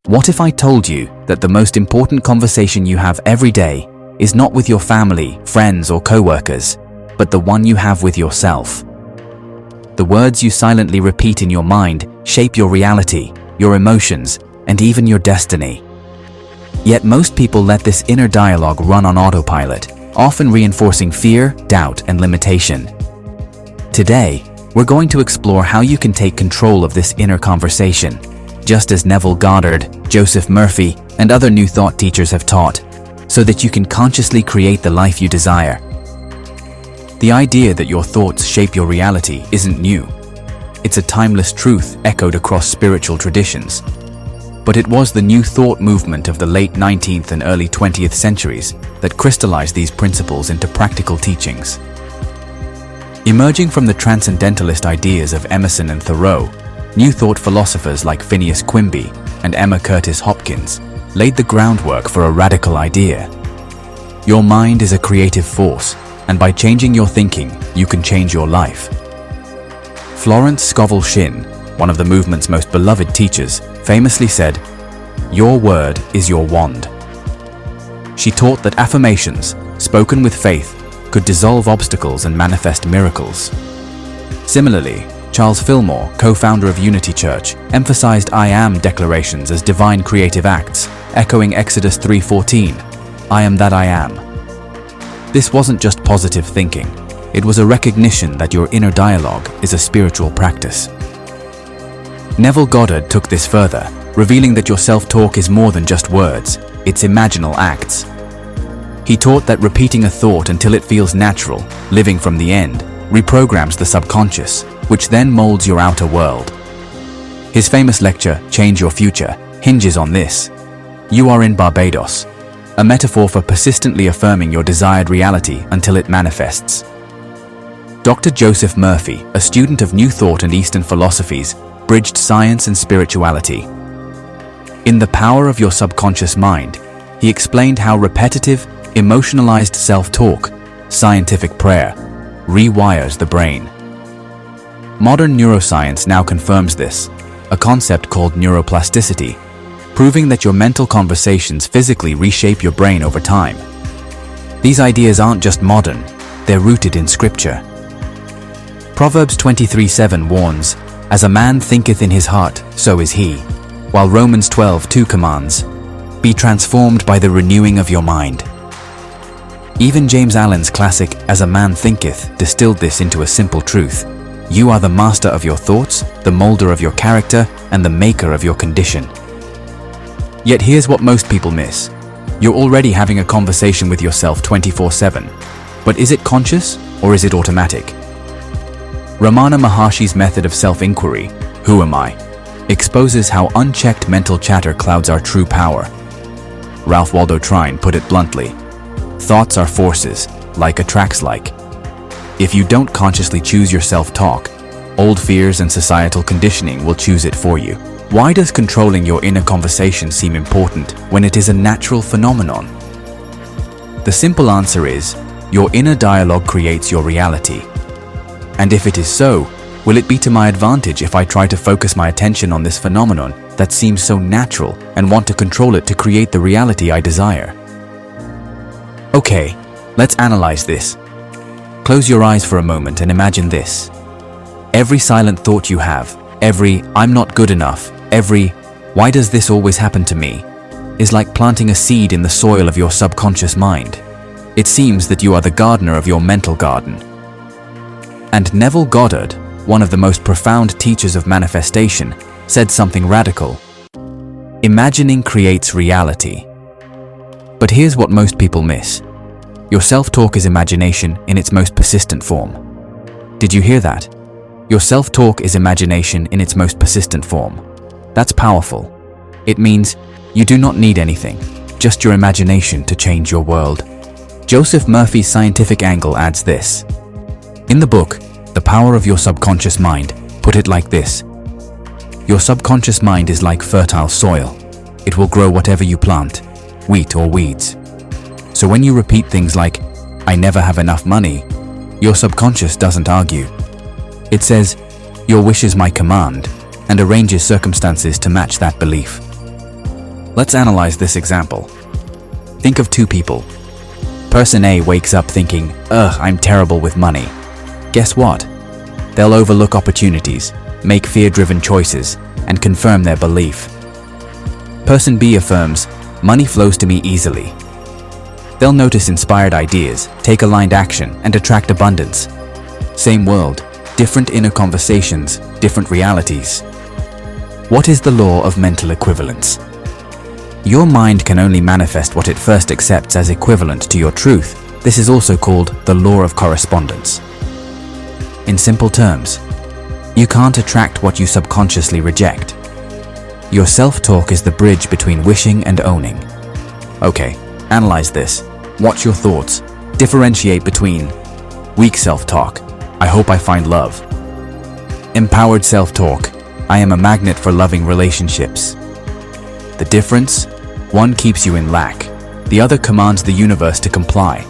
What if I told you that the most important conversation you have every day is not with your family, friends, or co-workers, but the one you have with yourself? The words you silently repeat in your mind shape your reality, your emotions, and even your destiny. Yet most people let this inner dialogue run on autopilot, often reinforcing fear, doubt, and limitation. Today, we're going to explore how you can take control of this inner conversation, just as Neville Goddard, Joseph Murphy, and other New Thought teachers have taught, so that you can consciously create the life you desire. The idea that your thoughts shape your reality isn't new. It's a timeless truth echoed across spiritual traditions. But it was the New Thought movement of the late 19th and early 20th centuries that crystallized these principles into practical teachings. Emerging from the transcendentalist ideas of Emerson and Thoreau, New Thought philosophers like Phineas Quimby and Emma Curtis Hopkins laid the groundwork for a radical idea. Your mind is a creative force, and by changing your thinking, you can change your life. Florence Scovel Shinn, one of the movement's most beloved teachers, famously said, "Your word is your wand." She taught that affirmations, spoken with faith, could dissolve obstacles and manifest miracles. Similarly, Charles Fillmore, co-founder of Unity Church, emphasized I am declarations as divine creative acts, echoing Exodus 3:14, "I am that I am." This wasn't just positive thinking. It was a recognition that your inner dialogue is a spiritual practice. Neville Goddard took this further, revealing that your self-talk is more than just words, it's imaginal acts. He taught that repeating a thought until it feels natural, living from the end, reprograms the subconscious, which then molds your outer world. His famous lecture, Change Your Future, hinges on this. You are in Barbados, a metaphor for persistently affirming your desired reality until it manifests. Dr. Joseph Murphy, a student of New Thought and Eastern philosophies, bridged science and spirituality. In The Power of Your Subconscious Mind, he explained how repetitive, emotionalized self-talk, scientific prayer, rewires the brain. Modern neuroscience now confirms this, a concept called neuroplasticity, proving that your mental conversations physically reshape your brain over time. These ideas aren't just modern, they're rooted in Scripture. Proverbs 23:7 warns, "As a man thinketh in his heart, so is he," while Romans 12:2 commands, "Be transformed by the renewing of your mind." Even James Allen's classic As a Man Thinketh distilled this into a simple truth. You are the master of your thoughts, the molder of your character, and the maker of your condition. Yet here's what most people miss. You're already having a conversation with yourself 24/7. But is it conscious or is it automatic? Ramana Maharshi's method of self-inquiry, Who Am I?, exposes how unchecked mental chatter clouds our true power. Ralph Waldo Trine put it bluntly, "Thoughts are forces, like attracts like." If you don't consciously choose your self-talk, old fears and societal conditioning will choose it for you. Why does controlling your inner conversation seem important when it is a natural phenomenon? The simple answer is, your inner dialogue creates your reality. And if it is so, will it be to my advantage if I try to focus my attention on this phenomenon that seems so natural and want to control it to create the reality I desire? Okay, let's analyze this. Close your eyes for a moment and imagine this. Every silent thought you have, every "I'm not good enough," every "Why does this always happen to me?" is like planting a seed in the soil of your subconscious mind. It seems that you are the gardener of your mental garden. And Neville Goddard, one of the most profound teachers of manifestation, said something radical. Imagining creates reality. But here's what most people miss. Your self-talk is imagination in its most persistent form. Did you hear that? Your self-talk is imagination in its most persistent form. That's powerful. It means you do not need anything, just your imagination to change your world. Joseph Murphy's scientific angle adds this. In the book, The Power of Your Subconscious Mind, put it like this. Your subconscious mind is like fertile soil. It will grow whatever you plant, wheat or weeds. So when you repeat things like, "I never have enough money," your subconscious doesn't argue. It says, "Your wish is my command," and arranges circumstances to match that belief. Let's analyze this example. Think of two people. Person A wakes up thinking, "Ugh, I'm terrible with money." Guess what? They'll overlook opportunities, make fear-driven choices, and confirm their belief. Person B affirms, "Money flows to me easily." They'll notice inspired ideas, take aligned action, and attract abundance. Same world, different inner conversations, different realities. What is the law of mental equivalence? Your mind can only manifest what it first accepts as equivalent to your truth. This is also called the law of correspondence. In simple terms, you can't attract what you subconsciously reject. Your self-talk is the bridge between wishing and owning. Okay, analyze this. Watch your thoughts. Differentiate between weak self-talk, "I hope I find love." Empowered self-talk, "I am a magnet for loving relationships." The difference? One keeps you in lack. The other commands the universe to comply.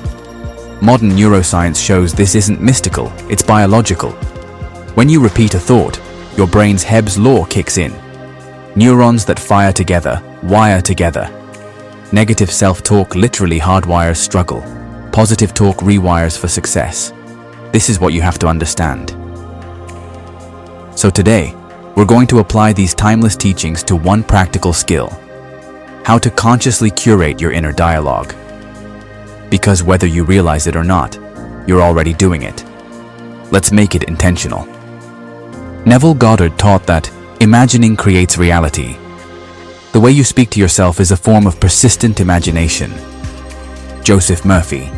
Modern neuroscience shows this isn't mystical, it's biological. When you repeat a thought, your brain's Hebb's law kicks in. Neurons that fire together, wire together. Negative self-talk literally hardwires struggle. Positive talk rewires for success. This is what you have to understand. So today, we're going to apply these timeless teachings to one practical skill: how to consciously curate your inner dialogue. Because whether you realize it or not, you're already doing it. Let's make it intentional. Neville Goddard taught that imagining creates reality. The way you speak to yourself is a form of persistent imagination. Joseph Murphy: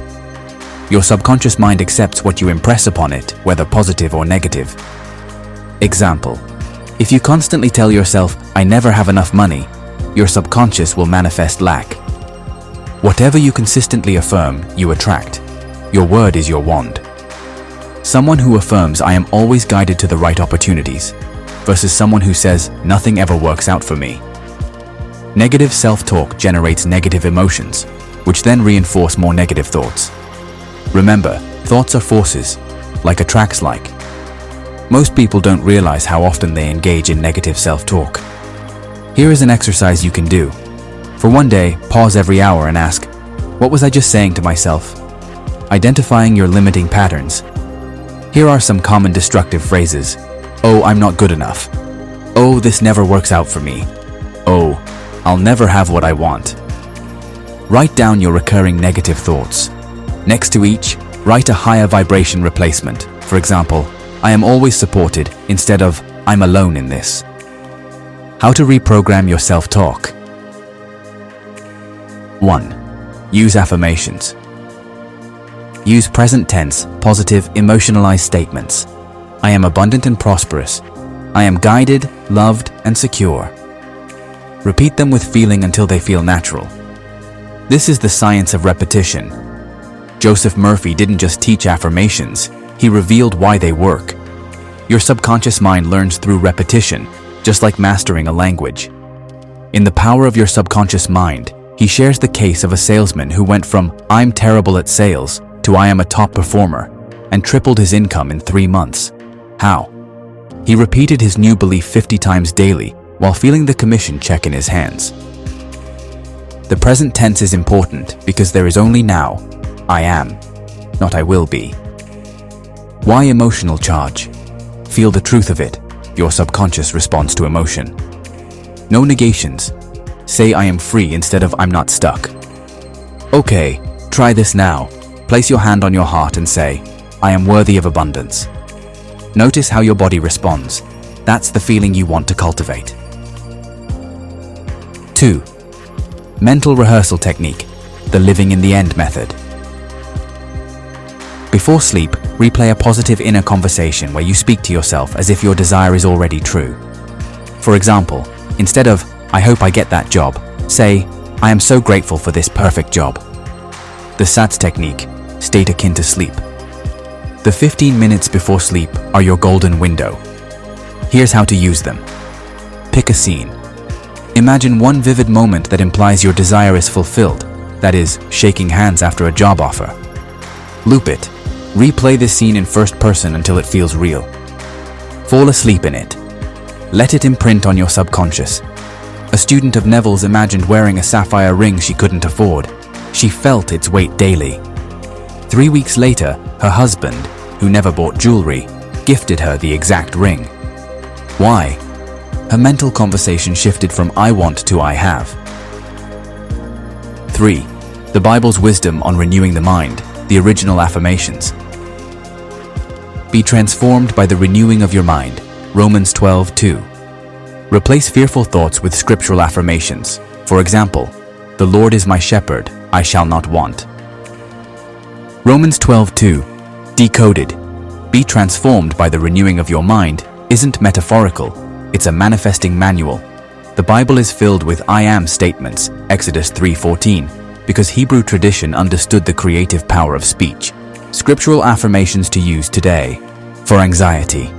your subconscious mind accepts what you impress upon it, whether positive or negative. Example: if you constantly tell yourself, "I never have enough money," your subconscious will manifest lack. Whatever you consistently affirm, you attract. Your word is your wand. Someone who affirms, "I am always guided to the right opportunities," versus someone who says, "Nothing ever works out for me." Negative self-talk generates negative emotions, which then reinforce more negative thoughts. Remember, thoughts are forces, like attracts like. Most people don't realize how often they engage in negative self-talk. Here is an exercise you can do. For one day, pause every hour and ask, "What was I just saying to myself?" Identifying your limiting patterns. Here are some common destructive phrases. "Oh, I'm not good enough." "Oh, this never works out for me." "Oh, I'll never have what I want." Write down your recurring negative thoughts. Next to each, write a higher vibration replacement. For example, "I am always supported," instead of "I'm alone in this." How to reprogram your self-talk. 1. Use affirmations. Use present tense, positive, emotionalized statements. "I am abundant and prosperous." "I am guided, loved, and secure." Repeat them with feeling until they feel natural. This is the science of repetition. Joseph Murphy didn't just teach affirmations, he revealed why they work. Your subconscious mind learns through repetition, just like mastering a language. In The Power of Your Subconscious Mind, he shares the case of a salesman who went from "I'm terrible at sales" to "I am a top performer," and tripled his income in 3 months. How? He repeated his new belief 50 times daily while feeling the commission check in his hands. The present tense is important because there is only now. I am, not I will be. Why emotional charge? Feel the truth of it. Your subconscious responds to emotion. No negations. Say "I am free" instead of "I'm not stuck." Okay, try this now. Place your hand on your heart and say, "I am worthy of abundance." Notice how your body responds. That's the feeling you want to cultivate. 2. Mental rehearsal technique, the living in the end method. Before sleep, replay a positive inner conversation where you speak to yourself as if your desire is already true. For example, instead of "I hope I get that job," say, "I am so grateful for this perfect job." The SATS technique, state akin to sleep. The 15 minutes before sleep are your golden window. Here's how to use them. Pick a scene. Imagine one vivid moment that implies your desire is fulfilled, that is, shaking hands after a job offer. Loop it. Replay this scene in first person until it feels real. Fall asleep in it. Let it imprint on your subconscious. A student of Neville's imagined wearing a sapphire ring she couldn't afford. She felt its weight daily. 3 weeks later, her husband, who never bought jewelry, gifted her the exact ring. Why? Her mental conversation shifted from I want to I have. 3. The Bible's wisdom on renewing the mind, the original affirmations. Be transformed by the renewing of your mind. Romans 12:2. Replace fearful thoughts with scriptural affirmations. For example, the Lord is my shepherd, I shall not want. Romans 12:2. Decoded. Be transformed by the renewing of your mind isn't metaphorical, it's a manifesting manual. The Bible is filled with I am statements, Exodus 3:14, because Hebrew tradition understood the creative power of speech. Scriptural affirmations to use today. For anxiety.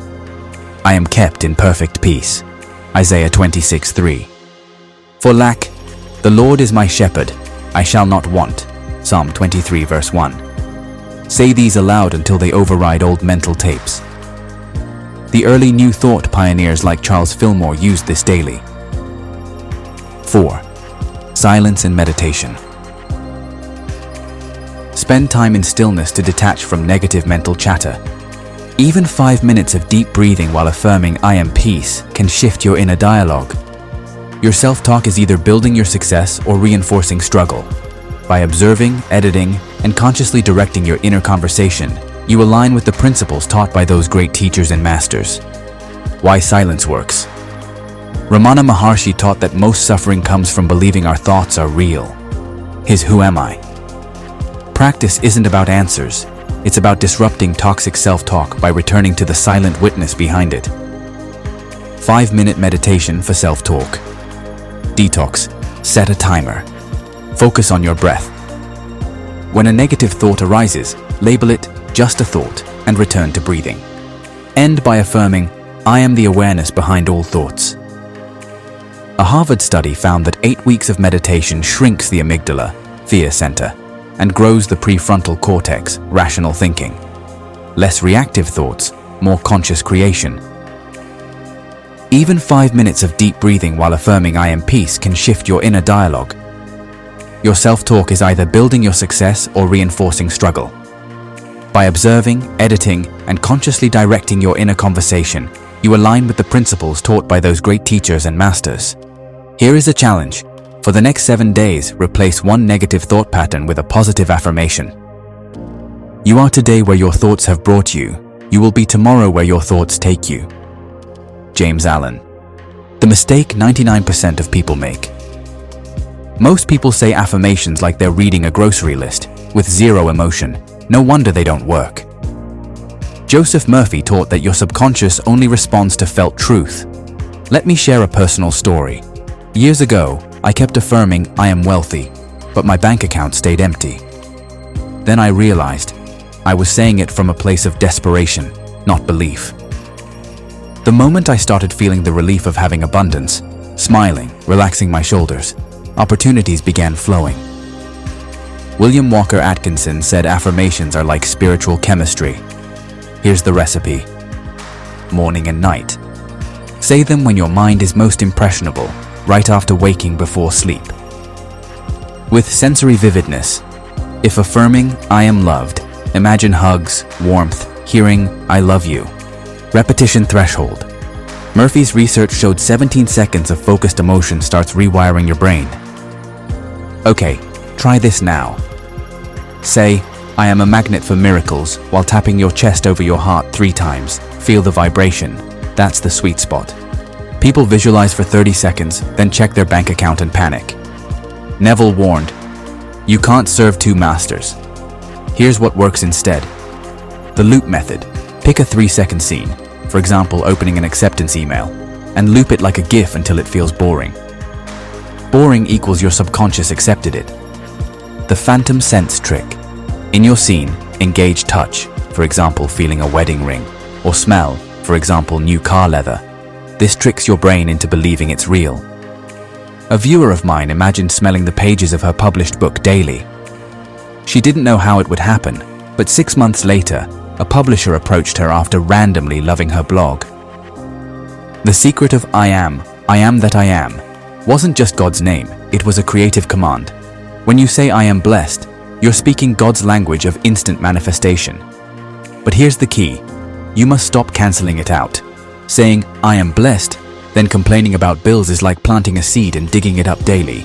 I am kept in perfect peace. Isaiah 26:3. For lack, the Lord is my shepherd, I shall not want. Psalm 23 verse 1. Say these aloud until they override old mental tapes. The early New Thought pioneers like Charles Fillmore used this daily. 4. Silence and meditation. Spend time in stillness to detach from negative mental chatter. Even 5 minutes of deep breathing while affirming I am peace can shift your inner dialogue. Your self-talk is either building your success or reinforcing struggle. By observing, editing, and consciously directing your inner conversation, you align with the principles taught by those great teachers and masters. Why silence works. Ramana Maharshi taught that most suffering comes from believing our thoughts are real. His Who Am I? Practice isn't about answers. It's about disrupting toxic self-talk by returning to the silent witness behind it. 5-minute meditation for self-talk. Detox. Set a timer. Focus on your breath. When a negative thought arises, label it just a thought and return to breathing. End by affirming, I am the awareness behind all thoughts. A Harvard study found that 8 weeks of meditation shrinks the amygdala, fear center, and grows the prefrontal cortex, rational thinking. Less reactive thoughts, more conscious creation. Even 5 minutes of deep breathing while affirming I am peace can shift your inner dialogue. Your self-talk is either building your success or reinforcing struggle. By observing, editing, and consciously directing your inner conversation, you align with the principles taught by those great teachers and masters. Here is a challenge. For the next 7 days, replace one negative thought pattern with a positive affirmation. You are today where your thoughts have brought you. You will be tomorrow where your thoughts take you. James Allen. The mistake 99% of people make. Most people say affirmations like they're reading a grocery list, with zero emotion. No wonder they don't work. Joseph Murphy taught that your subconscious only responds to felt truth. Let me share a personal story. Years ago, I kept affirming I am wealthy, but my bank account stayed empty. Then I realized I was saying it from a place of desperation, not belief. The moment I started feeling the relief of having abundance, smiling, relaxing my shoulders, opportunities began flowing. William Walker Atkinson said affirmations are like spiritual chemistry. Here's the recipe. Morning and night. Say them when your mind is most impressionable, right after waking before sleep. With sensory vividness. If affirming I am loved, imagine hugs, warmth, hearing I love you. Repetition threshold. Murphy's research showed 17 seconds of focused emotion starts rewiring your brain. Okay, try this now. Say, I am a magnet for miracles while tapping your chest over your heart 3 times. Feel the vibration. That's the sweet spot. People visualize for 30 seconds, then check their bank account and panic. Neville warned, you can't serve 2 masters. Here's what works instead. The loop method. Pick a 3-second scene, for example opening an acceptance email, and loop it like a GIF until it feels boring. Boring equals your subconscious accepted it. The phantom sense trick. In your scene, engage touch, for example feeling a wedding ring, or smell, for example new car leather. This tricks your brain into believing it's real. A viewer of mine imagined smelling the pages of her published book daily. She didn't know how it would happen, but 6 months later, a publisher approached her after randomly loving her blog. The secret of I am that I am, wasn't just God's name, it was a creative command. When you say I am blessed, you're speaking God's language of instant manifestation. But here's the key. You must stop canceling it out. Saying I am blessed, then complaining about bills is like planting a seed and digging it up daily.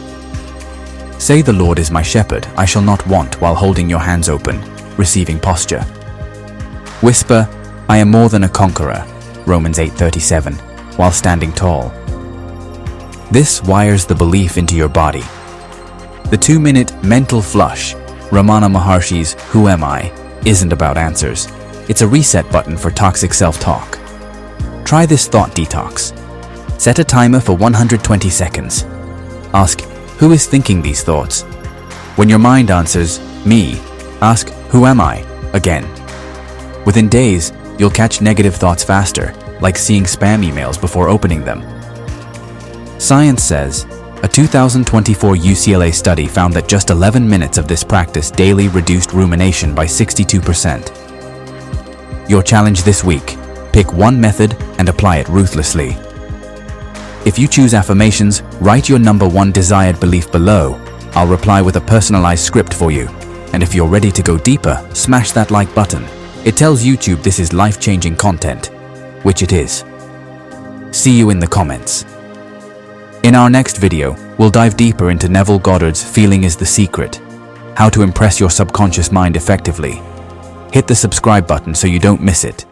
Say the Lord is my shepherd, I shall not want, while holding your hands open, receiving posture. Whisper, I am more than a conqueror, Romans 8:37, while standing tall. This wires the belief into your body. The 2-minute mental flush, Ramana Maharshi's Who Am I, isn't about answers. It's a reset button for toxic self-talk. Try this thought detox. Set a timer for 120 seconds. Ask, who is thinking these thoughts? When your mind answers, me, ask, who am I, again. Within days, you'll catch negative thoughts faster, like seeing spam emails before opening them. Science says, a 2024 UCLA study found that just 11 minutes of this practice daily reduced rumination by 62%. Your challenge this week, pick one method and apply it ruthlessly. If you choose affirmations, write your number 1 desired belief below. I'll reply with a personalized script for you. And if you're ready to go deeper, smash that like button. It tells YouTube this is life-changing content, which it is. See you in the comments. In our next video, we'll dive deeper into Neville Goddard's Feeling is the Secret, how to impress your subconscious mind effectively. Hit the subscribe button so you don't miss it.